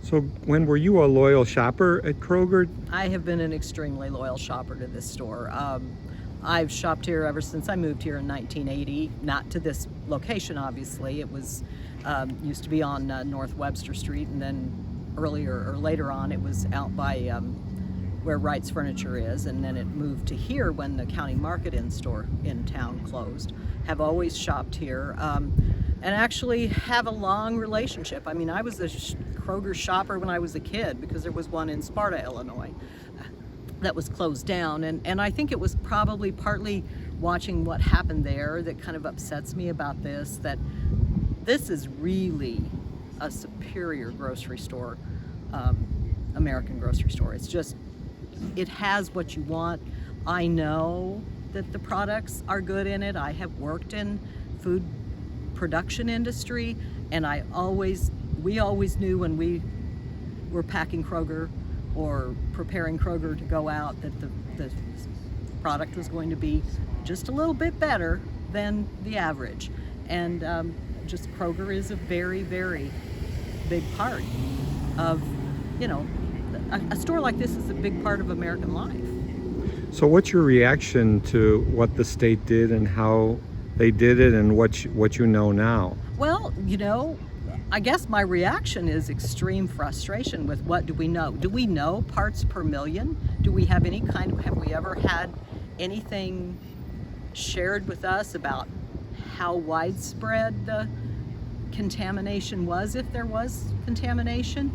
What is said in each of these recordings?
So, Gwen, were you a loyal shopper at Kroger? I have been an extremely loyal shopper to this store. I've shopped here ever since I moved here in 1980, not to this location, obviously. It was used to be on North Webster Street, and then later on it was out by where Wright's Furniture is, and then it moved to here when the County Market Inn store in town closed. Have always shopped here, and actually have a long relationship. I mean, I was a Kroger shopper when I was a kid, because there was one in Sparta, Illinois, that was closed down, and I think it was probably partly watching what happened there that kind of upsets me about this, that this is really a superior grocery store, American grocery store. It's just, it has what you want. I know that the products are good in it. I have worked in food production industry, and we always knew when we were packing Kroger or preparing Kroger to go out that the product was going to be just a little bit better than the average. And just Kroger is a very, very big part of, a store like this is a big part of American life. So what's your reaction to what the state did and how they did it, and what you know now? Well, I guess my reaction is extreme frustration with what do we know? Do we know parts per million? Do we have have we ever had anything shared with us about how widespread the contamination was, if there was contamination?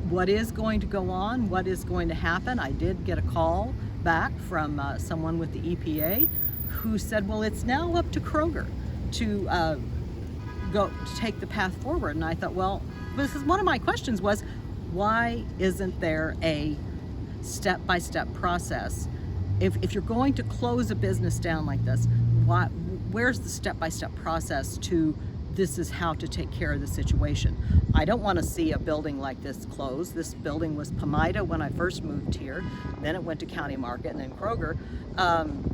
What is going to go on? What is going to happen? I did get a call back from someone with the EPA who said, well, it's now up to Kroger to take the path forward. And I thought, well, this is one of my questions was, why isn't there a step-by-step process? If you're going to close a business down like this, where's the step-by-step process to this is how to take care of the situation? I don't want to see a building like this close. This building was Pomida when I first moved here. Then it went to County Market and then Kroger.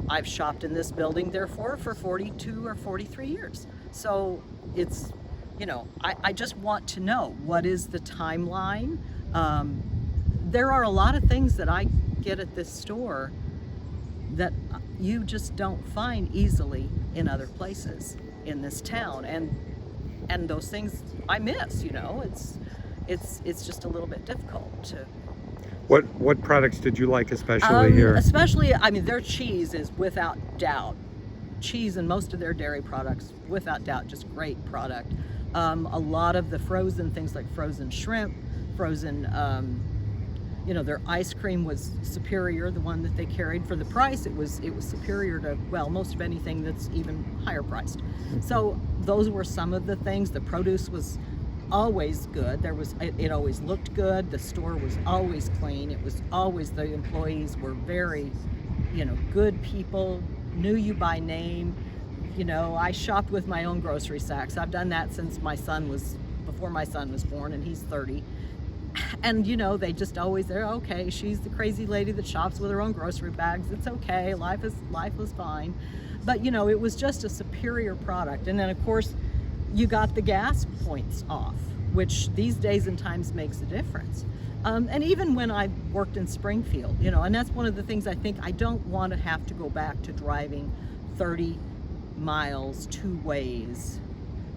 I've shopped in this building, therefore, for 42 or 43 years. So it's, I just want to know, what is the timeline? There are a lot of things that I get at this store that you just don't find easily in other places in this town, and those things I miss. It's just a little bit difficult to. What products did you like especially here? Especially, their cheese is without doubt. Cheese and most of their dairy products, without doubt, just great product. A lot of the frozen things like frozen shrimp, frozen, their ice cream was superior. The one that they carried for the price, it was superior to, well, most of anything that's even higher priced. So those were some of the things. The produce was always good. It always looked good. The store was always clean. It was always, the employees were very, good people, knew you by name. I shopped with my own grocery sacks. I've done that since before my son was born, and he's 30. And they just always, they're okay. She's the crazy lady that shops with her own grocery bags. It's okay. Life was fine. But it was just a superior product. And then of course you got the gas points off, which these days and times makes a difference. And even when I worked in Springfield, and that's one of the things I think, I don't want to have to go back to driving 30 miles two ways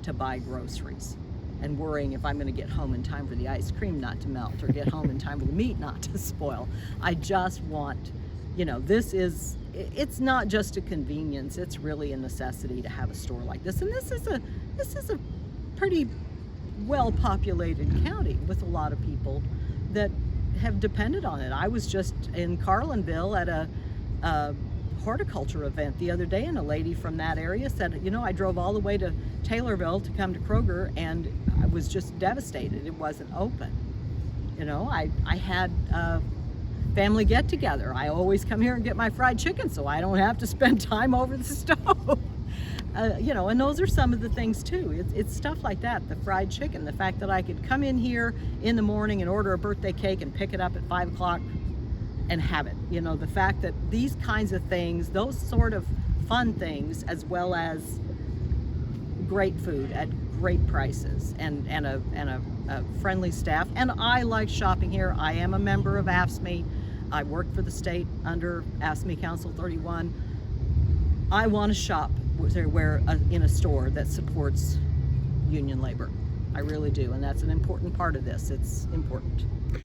to buy groceries and worrying if I'm going to get home in time for the ice cream not to melt or get home in time for the meat not to spoil. I just want, it's not just a convenience, it's really a necessity to have a store like this. And this is a pretty well-populated county with a lot of people that have depended on it. I was just in Carlinville at a horticulture event the other day, and a lady from that area said, I drove all the way to Taylorville to come to Kroger, and I was just devastated. It wasn't open. I had a family get together. I always come here and get my fried chicken so I don't have to spend time over the stove. And those are some of the things too. It's stuff like that, the fried chicken, the fact that I could come in here in the morning and order a birthday cake and pick it up at 5 o'clock and have it. The fact that these kinds of things, those sort of fun things, as well as great food at great prices and a friendly staff. And I like shopping here. I am a member of AFSCME. I work for the state under AFSCME Council 31. I want to shop in a store that supports union labor. I really do, and that's an important part of this. It's important.